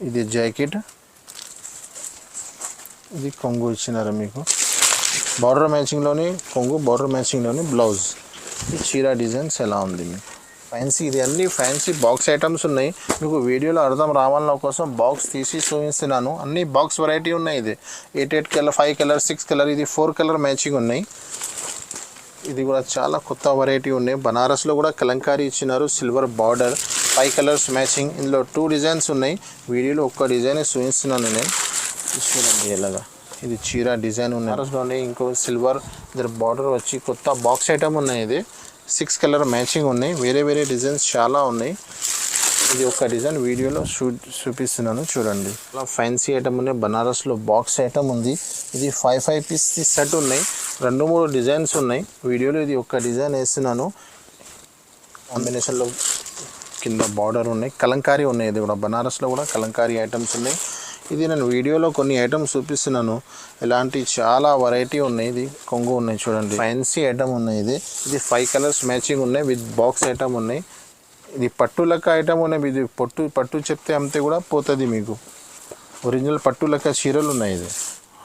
ఇది జాకెట్, ఇది కొంగు ఇచ్చినారు మీకు. బార్డర్ మ్యాచింగ్లోని కొంగు, బార్డర్ మ్యాచింగ్లోని బ్లౌజ్. ఈ చీర డిజైన్స్ ఎలా ఉంది మీకు ఫ్యాన్సీ. ఇది అన్ని ఫ్యాన్సీ బాక్స్ ఐటమ్స్ ఉన్నాయి. మీకు వీడియోలో అర్థం రావాలన్న కోసం బాక్స్ తీసి చూపిస్తున్నాను. అన్ని బాక్స్ వెరైటీ ఉన్నాయి. ఇది 8 కలర్, 5 కలర్, 6 కలర్, ఇది 4 కలర్ మ్యాచింగ్ ఉన్నాయి. ఇది కూడా చాలా కొత్త వెరైటీ ఉన్నాయి. బనారస్లో కూడా కలంకారీ ఇచ్చినారు, సిల్వర్ బార్డర్, 5 కలర్స్ మ్యాచింగ్. ఇందులో 2 డిజైన్స్ ఉన్నాయి. వీడియోలో ఒక్క డిజైన్ చూపిస్తున్నాను నేను. చూడండి ఎలాగా ఇది చీర డిజైన్ ఉన్నాయి. బనారస్లోనే ఇంకో సిల్వర్ ఇద్దరు బార్డర్ వచ్చి కొత్త బాక్స్ ఐటమ్ ఉన్నాయి. ఇది 6 కలర్ మ్యాచింగ్ ఉన్నాయి. వేరే వేరే డిజైన్స్ చాలా ఉన్నాయి. ఇది ఒక డిజైన్ వీడియోలో చూపిస్తున్నాను చూడండి. అలా ఫ్యాన్సీ ఐటమ్ ఉన్నాయి. బనారస్లో బాక్స్ ఐటమ్ ఉంది. ఇది 5 పీస్ సెట్ ఉన్నాయి. 2-3 డిజైన్స్ ఉన్నాయి. వీడియోలో ఇది ఒక డిజైన్ వేస్తున్నాను. కాంబినేషన్లో కింద బార్డర్ ఉన్నాయి. కలంకారీ ఉన్నాయి. ఇది కూడా బనారస్లో కూడా కలంకారీ ఐటమ్స్ ఉన్నాయి. ఇది నేను వీడియోలో కొన్ని ఐటమ్స్ చూపిస్తున్నాను. ఇలాంటి చాలా వెరైటీ ఉన్నాయి. ఇది కొంగు ఉన్నాయి చూడండి. ఫ్యాన్సీ ఐటమ్ ఉన్నాయి. ఇది 5 కలర్స్ మ్యాచింగ్ ఉన్నాయి విత్ బాక్స్ ఐటమ్ ఉన్నాయి. ఇది పట్టు లెక్క ఐటమ్ ఉన్నాయి. ఇది పట్టు చెప్తే అమ్మితే కూడా పోతుంది మీకు. ఒరిజినల్ పట్టు లెక్క చీరలు ఉన్నాయి. ఇది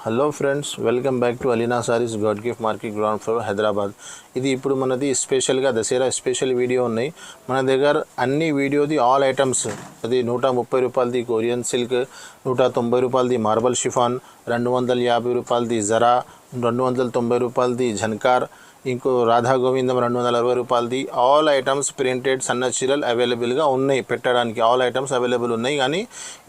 hello friends, welcome back to Alina saris, God gift market, ground floor, Hyderabad. ఇది ఇప్పుడు మనది స్పెషల్గా దసరా స్పెషల్ వీడియో ఉన్నాయి. మన దగ్గర అన్ని వీడియోది ఆల్ ఐటమ్స్. అది 130 రూపాయలది కొరియన్ సిల్క్, 190 రూపాయలది మార్బల్ షిఫాన్, 250 రూపాయలది జరా, 290 రూపాయలది ఝన్కార్, ఇంకో రాధా గోవిందం 260 రూపాయలది. ఆల్ ఐటమ్స్ ప్రింటెడ్ సన్న చీరలు అవైలబుల్గా ఉన్నాయి. పెట్టడానికి ఆల్ ఐటమ్స్ అవైలబుల్ ఉన్నాయి. కానీ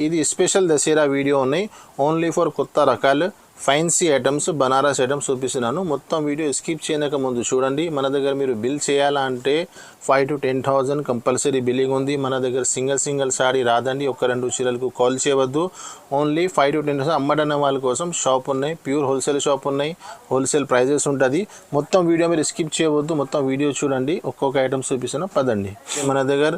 ఇది స్పెషల్ దసరా వీడియో ఉన్నాయి. ఓన్లీ ఫర్ కొత్త రకాలు ఫ్యాన్సీ ఐటమ్స్, బనారస్ ఐటమ్స్ చూపిస్తున్నాను. మొత్తం వీడియో స్కిప్ చేయక ముందు చూడండి. మన దగ్గర మీరు బిల్ చేయాలంటే 5,000 to 10,000 కంపల్సరీ బిల్లింగ్ ఉంది. మన దగ్గర సింగిల్ సారీ రాదండి. 1-2 చీరలకు కాల్ చేయవద్దు. ఓన్లీ 5,000 to 10,000 అమ్మడన్న వాళ్ళ కోసం షాప్ ఉన్నాయి. ప్యూర్ హోల్సేల్ షాప్ ఉన్నాయి. హోల్సేల్ ప్రైజెస్ ఉంటుంది. మొత్తం వీడియో మీరు స్కిప్ చేయవద్దు. మొత్తం వీడియో చూడండి. ఒక్కొక్క ఐటమ్స్ చూపిస్తున్నా పదండి. మన దగ్గర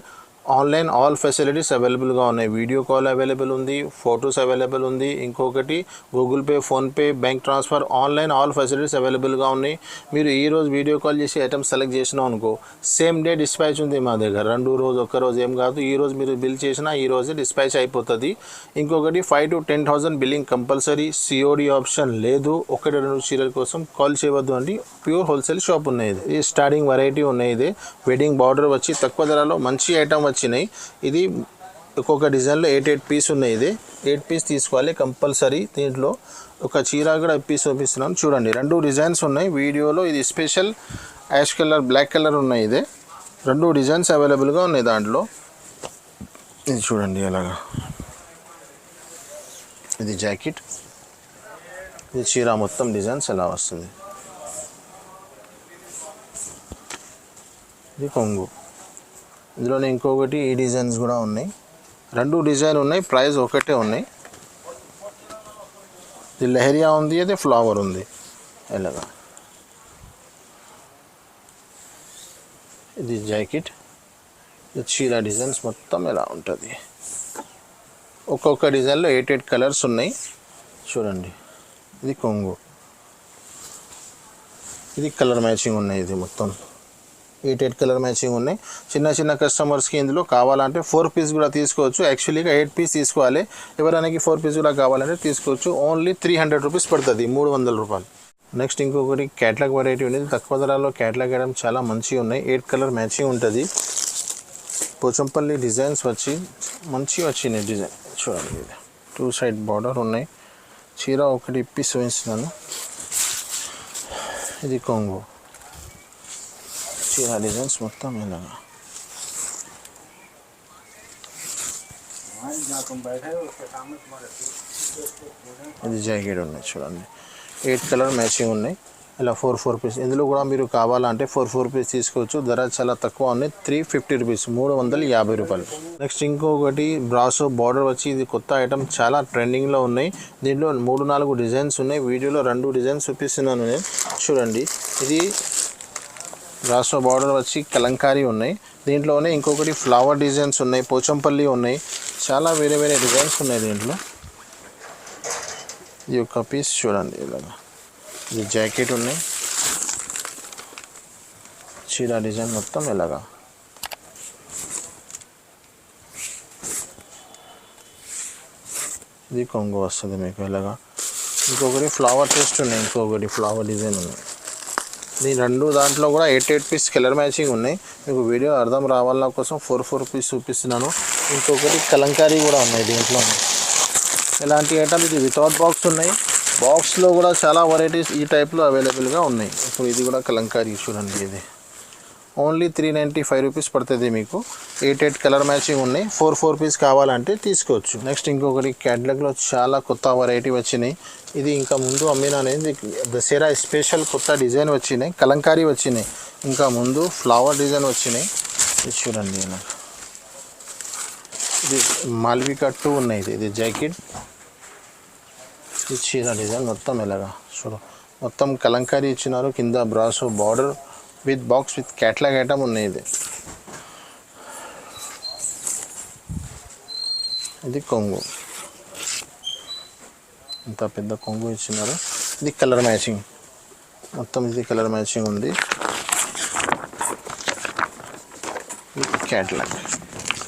ఆన్లైన్ ఆల్ ఫెసిలిటీస్ అవైలబుల్గా ఉన్నాయి. వీడియో కాల్ అవైలబుల్ ఉంది, ఫొటోస్ అవైలబుల్ ఉంది. ఇంకొకటి Google pay, PhonePe, bank transfer, online all facilities అవైలబుల్గా ఉన్నాయి. మీరు ఈరోజు వీడియో కాల్ చేసి ఐటమ్స్ సెలెక్ట్ చేసినాం అనుకో, సేమ్ డే డిస్పాచ్ ఉంది మా దగ్గర. 2 రోజు, 1 రోజు ఏం కాదు. ఈరోజు మీరు బిల్ చేసినా ఈ రోజే డిస్పాచ్ అయిపోతుంది. ఇంకొకటి 5,000 to 10,000 billing compulsory. COD option లేదు. 1-2 చీరల కోసం కాల్ చేయవద్దు అండి. ప్యూర్ హోల్సేల్ షాప్ ఉన్నాయి. ఇది స్టార్టింగ్ వెరైటీ ఉన్నాయి. ఇది వెడ్డింగ్ బార్డర్ వచ్చి తక్కువ ధరలో మంచి ఐటమ్ వచ్చినాయి. ఇది ఒక్కొక్క డిజైన్లో 8 పీస్ ఉన్నాయి. ఇది 8 పీస్ తీసుకోవాలి కంపల్సరీ. దీంట్లో ఒక చీర కూడా పీస్ చూపిస్తున్నాను చూడండి. 2 డిజైన్స్ ఉన్నాయి వీడియోలో. ఇది special ash colour, black colour ఉన్నాయి. ఇది 2 డిజైన్స్ అవైలబుల్గా ఉన్నాయి దాంట్లో. ఇది చూడండి ఎలాగా. ఇది జాకెట్, ఇది చీర మొత్తం డిజైన్స్ ఎలా వస్తుంది. ఇది కొంగు. ఇందులోనే ఇంకొకటి ఈ డిజైన్స్ కూడా ఉన్నాయి. 2 డిజైన్ ఉన్నాయి. ప్రైస్ ఒకటే ఉన్నాయి. ఇది లెహరియా ఉంది, అది ఫ్లవర్ ఉంది. ఎలాగా ఇది జాకెట్, ఇది చీర డిజైన్స్ మొత్తం ఎలా ఉంటుంది. ఒక్కొక్క డిజైన్లో 8 కలర్స్ ఉన్నాయి చూడండి. ఇది కొంగు, ఇది కలర్ మ్యాచింగ్ ఉన్నాయి. ఇది మొత్తం 8 కలర్ మ్యాచింగ్ ఉన్నాయి. చిన్న కస్టమర్స్కి ఇందులో కావాలంటే 4 పీస్ కూడా తీసుకోవచ్చు. యాక్చువల్గా 8 పీస్ తీసుకోవాలి. ఎవరైనా 4 పీస్ కూడా కావాలంటే తీసుకోవచ్చు. ఓన్లీ 300 రూపీస్ పడుతుంది, 300 రూపాయలు. నెక్స్ట్ ఇంకొకటి క్యాట్లాగ్ వెరైటీ ఉంది. తక్కువ ధరలో క్యాట్లాగ్ ఐటమ్ చాలా మంచిగా ఉన్నాయి. 8 కలర్ మ్యాచింగ్ ఉంటుంది. పోచంపల్లి డిజైన్స్ వచ్చి మంచిగా వచ్చినాయి డిజైన్ చూడండి. ఇది 2 సైడ్ బార్డర్ ఉన్నాయి. చీర ఒకటి ఇప్పి చూపిస్తున్నాను. ఇది కొంగు, చీర డిజైన్స్ మొత్తం ఇలాగా. ఇది జాకెట్ ఉన్నాయి చూడండి. 8 కలర్ మ్యాచింగ్ ఉన్నాయి. ఇలా 4 పీస్. ఇందులో కూడా మీరు కావాలంటే 4 పీస్ తీసుకోవచ్చు. ధర చాలా తక్కువ ఉన్నాయి. 350 రూపీస్, 350 రూపాయలు. నెక్స్ట్ ఇంకొకటి బ్రాసో బార్డర్ వచ్చి ఇది కొత్త ఐటమ్, చాలా ట్రెండింగ్లో ఉన్నాయి. దీంట్లో 3-4 డిజైన్స్ ఉన్నాయి. వీడియోలో 2 డిజైన్స్ చూపిస్తున్నాను నేను చూడండి. ఇది బ్రాసో బార్డర్ వచ్చి కలంకారీ ఉన్నాయి. దీంట్లోనే ఇంకొకటి ఫ్లవర్ డిజైన్స్ ఉన్నాయి, పోచంపల్లి ఉన్నాయి. చాలా వేరే వేరే డిజైన్స్ ఉన్నాయి దీంట్లో. ఇది ఒక పీస్ చూడండి ఇలాగా. ఇది జాకెట్ ఉన్నాయి. చీర డిజైన్ మొత్తం ఇలాగా. ఇది కొంగు వస్తుంది మీకు ఇలాగా. ఇంకొకటి ఫ్లవర్ టెస్ట్ ఉన్నాయి, ఇంకొకటి ఫ్లవర్ డిజైన్ ఉన్నాయి. దీని రెండు దాంట్లో కూడా 8 పీస్ కలర్ మ్యాచింగ్ ఉన్నాయి. మీకు వీడియో అర్థం రావాల కోసం 4 పీస్ చూపిస్తున్నాను. ఇంకొకటి కలంకారీ కూడా ఉన్నాయి దీంట్లో. ఇలాంటి ఐటమ్ ఇది వితౌట్ బాక్స్ ఉన్నాయి, బాక్స్లో కూడా చాలా వెరైటీస్ ఈ టైప్లో అవైలబుల్గా ఉన్నాయి. ఇప్పుడు ఇది కూడా కలంకారీ చూడండి, ఇది ఓన్లీ 395 రూపీస్ పడుతుంది మీకు. 8 కలర్ మ్యాచింగ్ ఉన్నాయి. 4 పీస్ కావాలంటే తీసుకోవచ్చు. నెక్స్ట్ ఇంకొకటి క్యాటలాగ్లో చాలా కొత్త వెరైటీ వచ్చినాయి. ఇది ఇంకా ముందు అమ్మిన అనేది దసరా స్పెషల్ కొత్త డిజైన్ వచ్చినాయి, కలంకారీ వచ్చినాయి. ఇంకా ముందు ఫ్లవర్ డిజైన్ వచ్చినాయి. ఇది చూడండి, ఇది మాల్వికా 2 ఉన్నాయి. ఇది జాకెట్, ఇది చీర డిజైన్ మొత్తం ఇలాగా చూడు. మొత్తం కలంకారీ ఇచ్చినారు. కింద brasso border with box with catalogue item ఉన్నాయి. ఇది కొంగు, ఇంత పెద్ద కొంగు ఇచ్చినారు. ఇది కలర్ మ్యాచింగ్ మొత్తం, ఇది కలర్ మ్యాచింగ్ ఉంది. Catalogue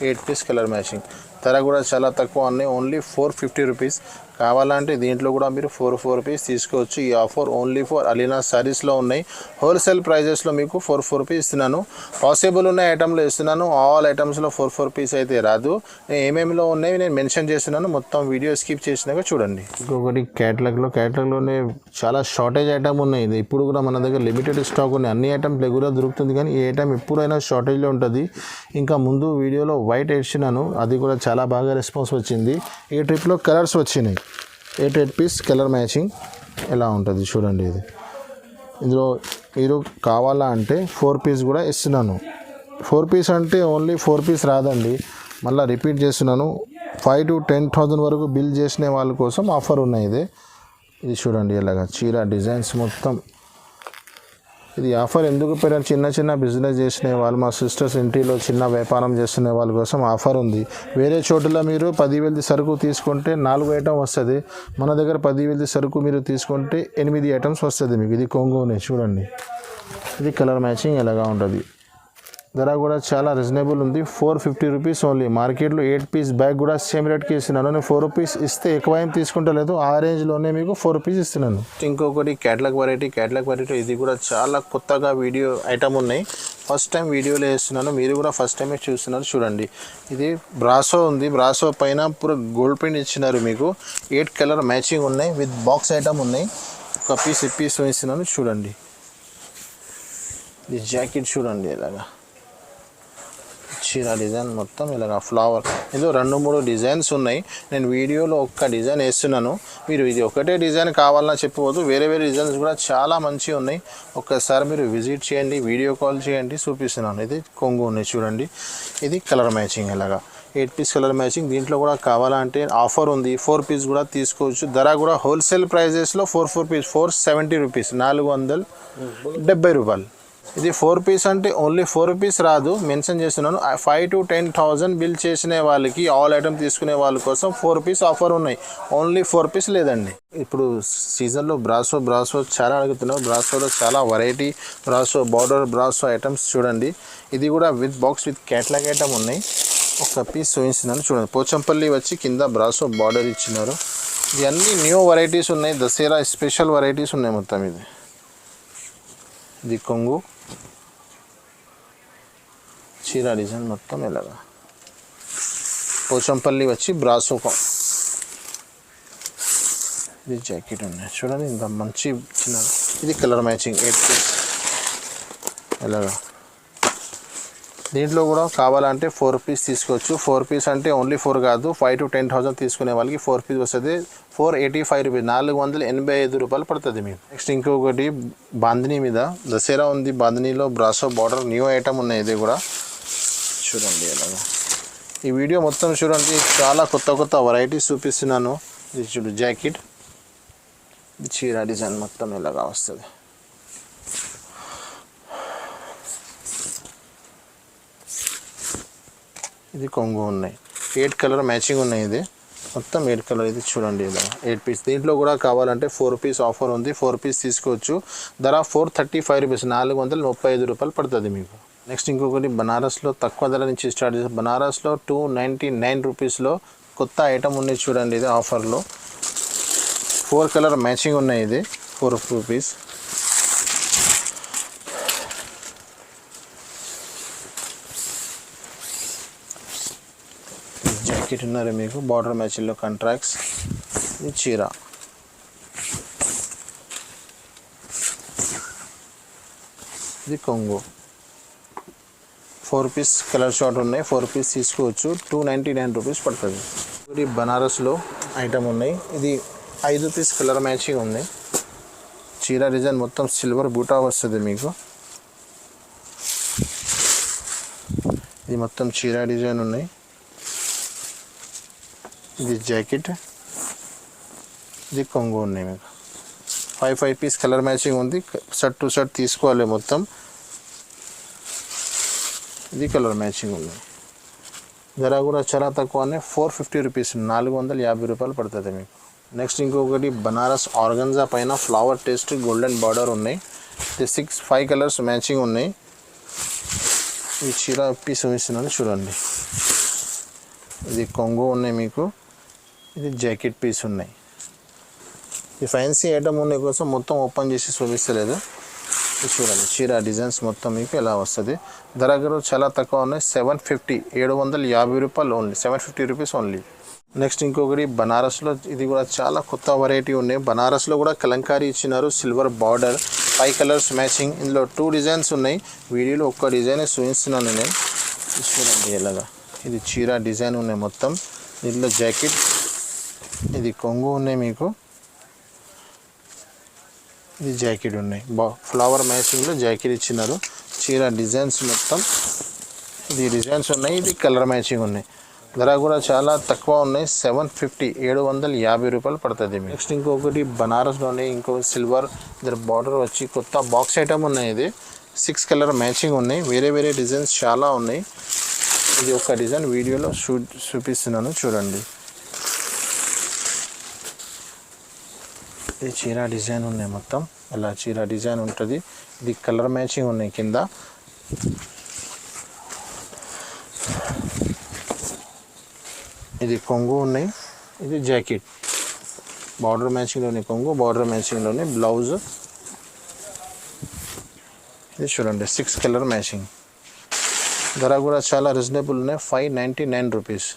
8 piece colour matching. ధర కూడా చాలా తక్కువ ఉన్నాయి, ఓన్లీ 450 రూపీస్. కావాలంటే దీంట్లో కూడా మీరు 4 పీస్ తీసుకోవచ్చు. ఈ ఆఫర్ ఓన్లీ ఫర్ అలీనా సారీస్లో ఉన్నాయి. హోల్సేల్ ప్రైజెస్లో మీకు 4 రూపీస్ ఇస్తున్నాను. పాసిబుల్ ఉన్న ఐటమ్లో ఇస్తున్నాను. ఆల్ ఐటమ్స్లో 4 పీస్ అయితే రాదు. ఏమేమిలో ఉన్నాయి నేను మెన్షన్ చేస్తున్నాను, మొత్తం వీడియో స్కిప్ చేసినాక చూడండి. ఇంకొకటి క్యాటలాగ్లోనే చాలా షార్టేజ్ ఐటమ్ ఉన్నాయి. ఇది ఇప్పుడు కూడా మన దగ్గర లిమిటెడ్ స్టాక్ ఉన్నాయి. అన్ని ఐటమ్స్ రెగ్యులర్ దొరుకుతుంది, కానీ ఈ ఐటమ్ ఎప్పుడైనా షార్టేజ్లో ఉంటుంది. ఇంకా ముందు వీడియోలో వైట్ ఇచ్చినాను, అది కూడా చాలా బాగా రెస్పాన్స్ వచ్చింది. ఈ ట్రిప్లో కలర్స్ వచ్చినాయి. 8 పీస్ కలర్ మ్యాచింగ్ ఎలా ఉంటుంది చూడండి. ఇది ఇందులో మీరు కావాలా అంటే 4 పీస్ కూడా ఇస్తున్నాను. 4 పీస్ అంటే ఓన్లీ 4 పీస్ రాదండి, మళ్ళీ రిపీట్ చేస్తున్నాను. 5,000 to 10,000 వరకు బిల్ చేసిన వాళ్ళ కోసం ఆఫర్ ఉన్నాయి. ఇది చూడండి, ఇలాగా చీర డిజైన్స్ మొత్తం. ఇది ఆఫర్ ఎందుకు పెట్టారు, చిన్న బిజినెస్ చేసిన వాళ్ళు, మా సిస్టర్స్ ఇంటిలో చిన్న వ్యాపారం చేస్తున్న వాళ్ళ కోసం ఆఫర్ ఉంది. వేరే చోటులో మీరు 10,000 సరుకు తీసుకుంటే 4 ఐటమ్ వస్తుంది. మన దగ్గర 10,000 సరుకు మీరు తీసుకుంటే 8 ఐటమ్స్ వస్తుంది మీకు. ఇది కొంగునే చూడండి, ఇది కలర్ మ్యాచింగ్ ఎలాగా ఉంటుంది. ధర కూడా చాలా రీజనబుల్ ఉంది, 450 రూపీస్ ఓన్లీ. మార్కెట్లో 8 పీస్ బ్యాగ్ కూడా సేమ్ రేట్కి ఇస్తున్నాను. నేను 4 రూపీస్ ఇస్తే ఎక్కువ ఏం తీసుకుంటలేదు, ఆ రేంజ్లోనే మీకు 4 రూపీస్ ఇస్తున్నాను. ఇంకొకటి క్యాటలాగ్ వెరైటీ ఇది కూడా చాలా కొత్తగా వీడియో ఐటమ్ ఉన్నాయి. ఫస్ట్ టైం వీడియోలో వేస్తున్నాను, మీరు కూడా ఫస్ట్ టైమే చూస్తున్నారు చూడండి. ఇది బ్రాసో ఉంది, బ్రాసో పైన పూర గోల్డ్ ప్రింట్ ఇచ్చినారు మీకు. 8 కలర్ మ్యాచింగ్ ఉన్నాయి, విత్ బాక్స్ ఐటమ్ ఉన్నాయి. ఒక పీస్ ఇస్తున్నాను చూడండి. ఈ జాకెట్ చూడండి, ఇలాగా చీర డిజైన్ మొత్తం ఇలాగా ఫ్లవర్. ఇందులో 2-3 డిజైన్స్ ఉన్నాయి. నేను వీడియోలో ఒక్క డిజైన్ వేస్తున్నాను, మీరు ఇది ఒకటే డిజైన్ కావాలన్నా చెప్పవద్దు. వేరే డిజైన్స్ కూడా చాలా మంచిగా ఉన్నాయి. ఒక్కసారి మీరు విజిట్ చేయండి, వీడియో కాల్ చేయండి, చూపిస్తున్నాను. ఇది కొంగు ఉన్నాయి చూడండి. ఇది కలర్ మ్యాచింగ్ ఇలాగా 8 పీస్ కలర్ మ్యాచింగ్. దీంట్లో కూడా కావాలంటే ఆఫర్ ఉంది, 4 పీస్ కూడా తీసుకోవచ్చు. ధర కూడా హోల్సేల్ ప్రైజెస్లో 4 పీస్ 470 రూపీస్, 470 రూపాయలు. ఇది 4 పీస్ అంటే ఓన్లీ 4 పీస్ రాదు, మెన్షన్ చేస్తున్నాను. 5,000 to 10,000 బిల్ చేసిన వాళ్ళకి, ఆల్ ఐటమ్ తీసుకునే వాళ్ళ కోసం 4 పీస్ ఆఫర్ ఉన్నాయి. ఓన్లీ 4 పీస్ లేదండి. ఇప్పుడు సీజన్లో బ్రాసో చాలా అడుగుతున్నారు. బ్రాసోలో చాలా variety brasso border brasso items చూడండి. ఇది కూడా with box with catalogue item ఉన్నాయి. ఒక పీస్ చూపిస్తున్నాను చూడండి. పోచంపల్లి వచ్చి కింద బ్రాసో బార్డర్ ఇచ్చినారు. ఇవన్నీ న్యూ వెరైటీస్ ఉన్నాయి, దసరా స్పెషల్ వెరైటీస్ ఉన్నాయి మొత్తం. ఇది కొంగు, చీర డిజైన్ మొత్తం ఇలాగా. పోచంపల్లి వచ్చి బ్రాసో. ఇది జాకెట్ ఉన్నాయి చూడండి, ఇంత మంచి ఇచ్చినారు. ఇది కలర్ మ్యాచింగ్ 8 పీస్ ఇలాగా. దీంట్లో కూడా కావాలంటే 4 పీస్ తీసుకోవచ్చు. 4 పీస్ అంటే ఓన్లీ 4 కాదు, 5,000 to 10,000 తీసుకునే వాళ్ళకి 4 పీస్ వస్తుంది. 485 రూపీస్, 485 రూపాయలు పడుతుంది మీకు. నెక్స్ట్ ఇంకొకటి బాందినీ మీద దసరా ఉంది. బాందినీలో బ్రాసో బార్డర్ న్యూ ఐటమ్ ఉన్నాయి. ఇది కూడా చూడండి ఇలాగా. ఈ వీడియో మొత్తం చూడండి, చాలా కొత్త వెరైటీస్ చూపిస్తున్నాను. ఇది చూడు జాకెట్, చీర డిజైన్ మొత్తం ఇలాగా వస్తుంది. ఇది కొంగు ఉన్నాయి, 8 కలర్ మ్యాచింగ్ ఉన్నాయి. ఇది మొత్తం 8 కలర్. ఇది చూడండి ఇలా 8 పీస్. దీంట్లో కూడా కావాలంటే 4 పీస్ ఆఫర్ ఉంది, 4 పీస్ తీసుకోవచ్చు. ధర 435 రూపీస్, 435 రూపాయలు పడుతుంది మీకు. నెక్స్ట్ ఇంకొకటి బనారస్లో తక్కువ ధర నుంచి స్టార్ట్ చేసి, బనారస్లో 299 రూపీస్లో కొత్త ఐటమ్ ఉంది చూడండి, ఇది ఆఫర్లో 4 కలర్ మ్యాచింగ్ ఉన్నాయి, ఇది 4 రూపీస్. జాకెట్ ఉన్నారు మీకు బార్డర్ మ్యాచింగ్లో కాంట్రాక్ట్స్. ఇది చీర, ఇది కొంగు. 4 పీస్ కలర్ షార్ట్ ఉన్నాయి, 4 పీస్ తీసుకోవచ్చు. 299 రూపీస్ పడుతుంది. ఇది బనారస్లో ఐటమ్ ఉన్నాయి, ఇది 5 పీస్ కలర్ మ్యాచింగ్ ఉంది. చీర డిజైన్ మొత్తం సిల్వర్ బూటా వస్తుంది మీకు. ఇది మొత్తం చీర డిజైన్ ఉన్నాయి. ఇది జాకెట్, ఇది కొంగు ఉన్నాయి మీకు. 5 పీస్ కలర్ మ్యాచింగ్ ఉంది, షర్ట్ టు షర్ట్ తీసుకోవాలి మొత్తం. ఇది కలర్ మ్యాచింగ్ ఉంది. ధర కూడా చాలా తక్కువనే, 450 రూపీస్, 450 రూపాయలు పడుతుంది మీకు. నెక్స్ట్ ఇంకొకటి బనారస్ ఆర్గన్జా పైన ఫ్లవర్ టేస్ట్ గోల్డెన్ బార్డర్ ఉన్నాయి. ఇది 5 కలర్స్ మ్యాచింగ్ ఉన్నాయి. ఈ చీర పీస్ చూపిస్తున్నాను చూడండి. ఇది కొంగు ఉన్నాయి మీకు, ఇది జాకెట్ పీస్ ఉన్నాయి. ఈ ఫ్యాన్సీ ఐటమ్ ఉన్న కోసం మొత్తం ఓపెన్ చేసి చూపిస్తలేదు. చూడండి చీర డిజైన్స్ మొత్తం మీకు ఎలా వస్తుంది. ధర కూడా చాలా తక్కువ ఉన్నాయి, 750, 750 రూపాయలు ఓన్లీ, 750 రూపీస్ ఓన్లీ. నెక్స్ట్ ఇంకొకటి బనారస్లో, ఇది కూడా చాలా కొత్త వెరైటీ ఉన్నాయి. బనారస్లో కూడా కలంకారీ ఇచ్చినారు, సిల్వర్ బార్డర్, 5 కలర్స్ మ్యాచింగ్. ఇందులో 2 డిజైన్స్ ఉన్నాయి, వీడియోలో ఒక్క డిజైన్ చూపిస్తున్నాను నేను. చూడండి ఎలాగా, ఇది చీర డిజైన్ ఉన్నాయి మొత్తం. దీంట్లో జాకెట్, ఇది కొంగు ఉన్నాయి మీకు, ఇది జాకెట్ ఉన్నాయి. ఫ్లవర్ మ్యాచింగ్లో జాకెట్ ఇచ్చినారు. చీర డిజైన్స్ మొత్తం ఇది డిజైన్స్ ఉన్నాయి, ఇది కలర్ మ్యాచింగ్ ఉన్నాయి. ధర కూడా చాలా తక్కువ ఉన్నాయి, 750, 750 రూపాయలు పడుతుంది. నెక్స్ట్ ఇంకొకటి బనారస్లోనే ఇంకో సిల్వర్ దీని బార్డర్ వచ్చి కొత్త బాక్స్ ఐటమ్ ఉన్నాయి. ఇది 6 కలర్ మ్యాచింగ్ ఉన్నాయి, వేరే వేరే డిజైన్స్ చాలా ఉన్నాయి. ఇది ఒక డిజైన్ వీడియోలో చూపిస్తున్నాను చూడండి. ఇది చీర డిజైన్ ఉన్నాయి మొత్తం, అలా చీర డిజైన్ ఉంటుంది. ఇది కలర్ మ్యాచింగ్ ఉన్నాయి కింద. ఇది కొంగు ఉన్నాయి, ఇది జాకెట్. బార్డర్ మ్యాచింగ్లోని కొంగు, బార్డర్ మ్యాచింగ్లోని బ్లౌజ్. ఇది చూడండి 6 కలర్ మ్యాచింగ్. ధర కూడా చాలా రీజనబుల్ ఉన్నాయి, 599 రూపీస్.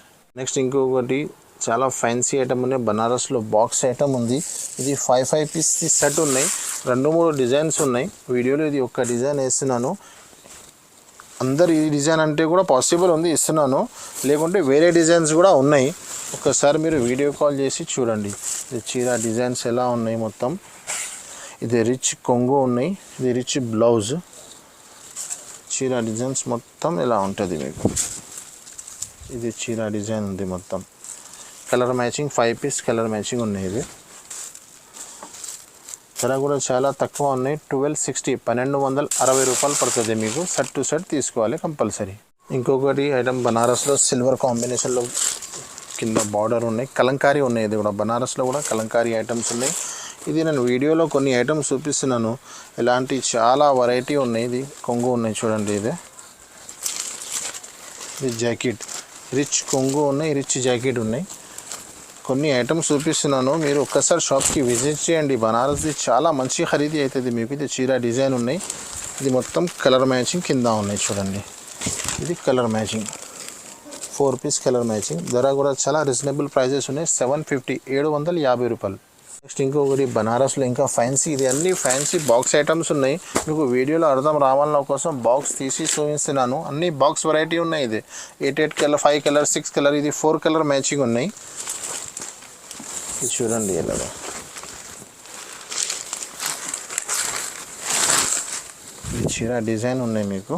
నెక్స్ట్ ఇంకొకటి చాలా ఫ్యాన్సీ ఐటమ్ ఉన్నాయి, బనారస్లో బాక్స్ ఐటమ్ ఉంది. ఇది 5 పీస్ సెట్ ఉన్నాయి, 2-3 డిజైన్స్ ఉన్నాయి. వీడియోలో ఇది ఒక డిజైన్ వేస్తున్నాను. అందరు ఈ డిజైన్ అంటే కూడా పాసిబుల్ ఉంది, ఇస్తున్నాను. లేకుంటే వేరే డిజైన్స్ కూడా ఉన్నాయి, ఒక్కసారి మీరు వీడియో కాల్ చేసి చూడండి. ఇది చీర డిజైన్స్ ఎలా ఉన్నాయి మొత్తం. ఇది రిచ్ కొంగు ఉన్నాయి, ఇది రిచ్ బ్లౌజ్. చీర డిజైన్స్ మొత్తం ఎలా ఉంటుంది మీకు. ఇది చీర డిజైన్ ఉంది మొత్తం, colour matching 5 piece colour matching ఉన్నాయి. ఇది ధర కూడా చాలా తక్కువ ఉన్నాయి, 1260, 1260 రూపాయలు పడుతుంది మీకు. షర్ట్ టు షర్ట్ తీసుకోవాలి కంపల్సరీ. ఇంకొకటి ఐటమ్ బనారస్లో సిల్వర్ కాంబినేషన్లో కింద బార్డర్ ఉన్నాయి, కలంకారీ ఉన్నాయి. ఇది కూడా బనారస్లో కూడా కలంకారీ ఐటమ్స్ ఉన్నాయి. ఇది నేను వీడియోలో కొన్ని ఐటమ్స్ చూపిస్తున్నాను, ఇలాంటి చాలా వెరైటీ ఉన్నాయి. ఇది కొంగు ఉన్నాయి చూడండి. ఇది జాకెట్, రిచ్ కొంగు ఉన్నాయి, రిచ్ జాకెట్ ఉన్నాయి. కొన్ని ఐటమ్స్ చూపిస్తున్నాను, మీరు ఒక్కసారి షాప్కి విజిట్ చేయండి. బనారస్ది చాలా మంచి ఖరీదీ అవుతుంది మీకు. ఇది చీర డిజైన్ ఉన్నాయి, ఇది మొత్తం కలర్ మ్యాచింగ్ కింద ఉన్నాయి చూడండి. ఇది colour matching, 4 piece colour matching. ధర కూడా చాలా రీజనబుల్ ప్రైజెస్ ఉన్నాయి, 750, 750 రూపాయలు. నెక్స్ట్ ఇంకొకటి బనారస్లో ఇంకా ఫ్యాన్సీ, ఇది అన్ని ఫ్యాన్సీ బాక్స్ ఐటమ్స్ ఉన్నాయి. మీకు వీడియోలో అర్థం రావాలన్న కోసం బాక్స్ తీసి చూపిస్తున్నాను. అన్ని బాక్స్ వెరైటీ ఉన్నాయి. ఇది 8 కలర్, 5 కలర్, 6 కలర్, ఇది 4 కలర్ మ్యాచింగ్ ఉన్నాయి. ఇది చూడండి ఎలాగా. ఈ చీర డిజైన్ ఉన్నాయి మీకు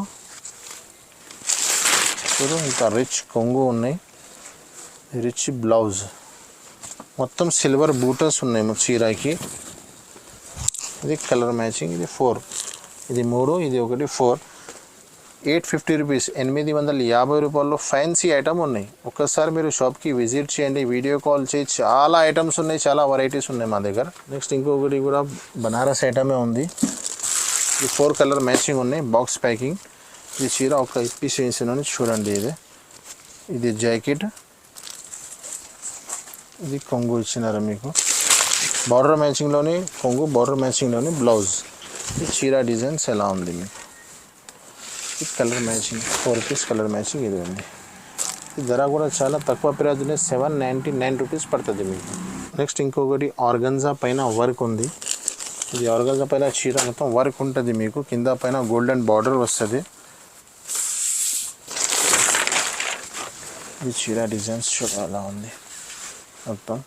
చూడు. ఇంకా రిచ్ కొంగు ఉన్నాయి, రిచ్ బ్లౌజ్, మొత్తం సిల్వర్ బూటర్స్ ఉన్నాయి చీరకి. ఇది కలర్ మ్యాచింగ్, ఇది 4, ఇది 3, ఇది 1, 4. 850 రూపీస్, 850 రూపాయల్లో ఫ్యాన్సీ ఐటమ్ ఉన్నాయి. ఒక్కసారి మీరు షాప్కి విజిట్ చేయండి, వీడియో కాల్ చేయి. చాలా ఐటమ్స్ ఉన్నాయి, చాలా వెరైటీస్ ఉన్నాయి మా దగ్గర. నెక్స్ట్ ఇంకొకటి కూడా బనారస్ ఐటమే ఉంది. ఇది 4 కలర్ మ్యాచింగ్ ఉన్నాయి, బాక్స్ ప్యాకింగ్. ఇది చీర ఒక పీస్ వేసినాను చూడండి. ఇది జాకెట్, ఇది కొంగు ఇచ్చినారు మీకు. బార్డర్ మ్యాచింగ్లోని కొంగు, బార్డర్ మ్యాచింగ్లోని బ్లౌజ్. ఈ చీర డిజైన్స్ ఎలా ఉంది మీకు. ఈ colour matching 4 piece colour matching ఇది ఉంది. ఈ ధర కూడా చాలా తక్కువ ప్రైస్లో 799 రూపీస్ పడుతుంది మీకు. నెక్స్ట్ ఇంకొకటి ఆర్గన్జా పైన వర్క్ ఉంది. ఇది ఆర్గన్జా పైన చీర మొత్తం వర్క్ ఉంటుంది మీకు. కింద పైన గోల్డెన్ బార్డర్ వస్తుంది. ఈ చీర డిజైన్స్ చాలా ఉంది మొత్తం.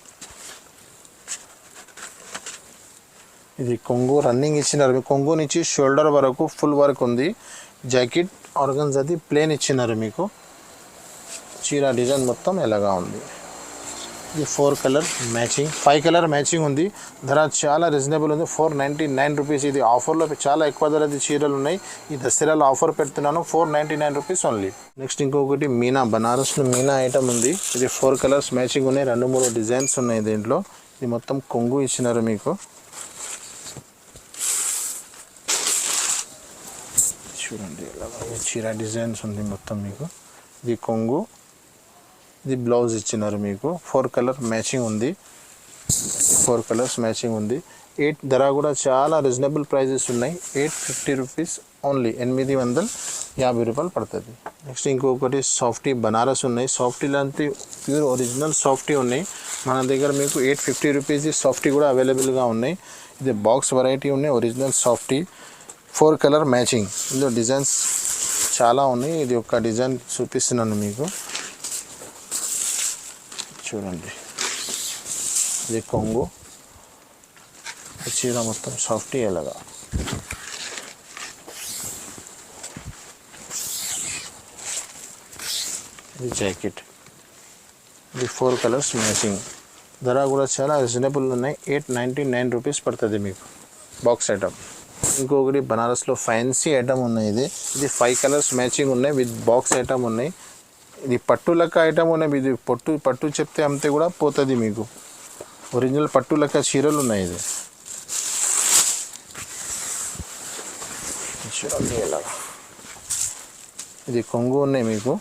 ఇది కొంగు రన్నింగ్ ఇచ్చినారు మీకు. కొంగు నుంచి షోల్డర్ వరకు ఫుల్ వర్క్ ఉంది. జాకెట్ ఆర్గన్జాది ప్లేన్ ఇచ్చినారు మీకు. చీర డిజైన్ మొత్తం ఎలాగా ఉంది. ఇది 4 కలర్ మ్యాచింగ్, 5 కలర్ మ్యాచింగ్ ఉంది. ధర చాలా రీజనబుల్ ఉంది, 499 రూపీస్. ఇది ఆఫర్లో చాలా ఎక్కువ ధరది చీరలు ఉన్నాయి. ఈ దసరాలో ఆఫర్ పెడుతున్నాను, 499 రూపీస్ ఓన్లీ. నెక్స్ట్ ఇంకొకటి మీనా, బనారస్లో మీనా ఐటమ్ ఉంది. ఇది 4 కలర్స్ మ్యాచింగ్ ఉన్నాయి. 2-3 డిజైన్స్ ఉన్నాయి దీంట్లో. ఇది మొత్తం కొంగు ఇచ్చినారు మీకు. చూడండి చీర డిజైన్స్ ఉంది మొత్తం మీకు. ఇది కొంగు, ఇది బ్లౌజ్ ఇచ్చినారు మీకు. 4 కలర్ మ్యాచింగ్ ఉంది. 4 కలర్స్ మ్యాచింగ్ ఉంది. ధర కూడా చాలా రీజనబుల్ ప్రైజెస్ ఉన్నాయి. 850 రూపీస్ ఓన్లీ, 850 రూపాయలు పడుతుంది. నెక్స్ట్ ఇంకొకటి సాఫ్టీ బనారస్ ఉన్నాయి. సాఫ్టీ లాంటి ప్యూర్ ఒరిజినల్ సాఫ్టీ ఉన్నాయి మన దగ్గర మీకు. 850 రూపీస్ సాఫ్టీ కూడా అవైలబుల్గా ఉన్నాయి. ఇది బాక్స్ వెరైటీ ఉన్నాయి. Original softy 4 colour matching. ఇందులో డిజైన్స్ చాలా ఉన్నాయి. ఇది ఒక డిజైన్ చూపిస్తున్నాను మీకు. చూడండి ఇది కొంగు, చీర మొత్తం సాఫ్టీ ఎలాగా. ఇది జాకెట్, ఇది 4 కలర్స్ మ్యాచింగ్. ధర కూడా చాలా రీజనబుల్ ఉన్నాయి. 899 రూపీస్ పడుతుంది మీకు బాక్స్ ఐటమ్. ఇంకొకటి బనారస్లో ఫ్యాన్సీ ఐటమ్ ఉన్నాయి. ఇది 5 కలర్స్ మ్యాచింగ్ ఉన్నాయి విత్ బాక్స్ ఐటమ్ ఉన్నాయి. ఇది పట్టు లెక్క ఐటమ్ ఉన్నాయి. ఇది పట్టు చెప్తే అమ్మితే కూడా పోతుంది మీకు. ఒరిజినల్ పట్టు లెక్క చీరలు ఉన్నాయి. ఇది చూడండి ఎలా. ఇది కొంగు ఉన్నాయి మీకు.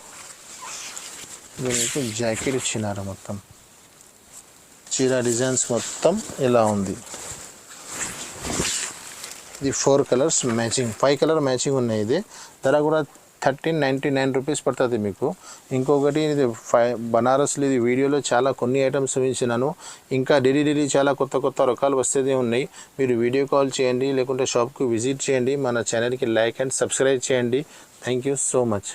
ఇది మీకు జాకెట్ ఇచ్చినారు మొత్తం. చీర డిజైన్స్ మొత్తం ఎలా ఉంది. ఇది 4 కలర్స్ మ్యాచింగ్, 5 కలర్ మ్యాచింగ్ ఉన్నాయి. ఇది ధర కూడా 1399 రూపీస్ పడుతుంది మీకు. ఇంకొకటి ఇది బనారస్లో ఇది వీడియోలో చాలా కొన్ని ఐటమ్స్ చూపించినాను. ఇంకా డైలీ చాలా కొత్త రకాలు వస్తూనే ఉన్నాయి. మీరు వీడియో కాల్ చేయండి, లేకుంటే షాప్కి విజిట్ చేయండి. మన ఛానల్కి లైక్ అండ్ సబ్స్క్రైబ్ చేయండి. Thank you so much.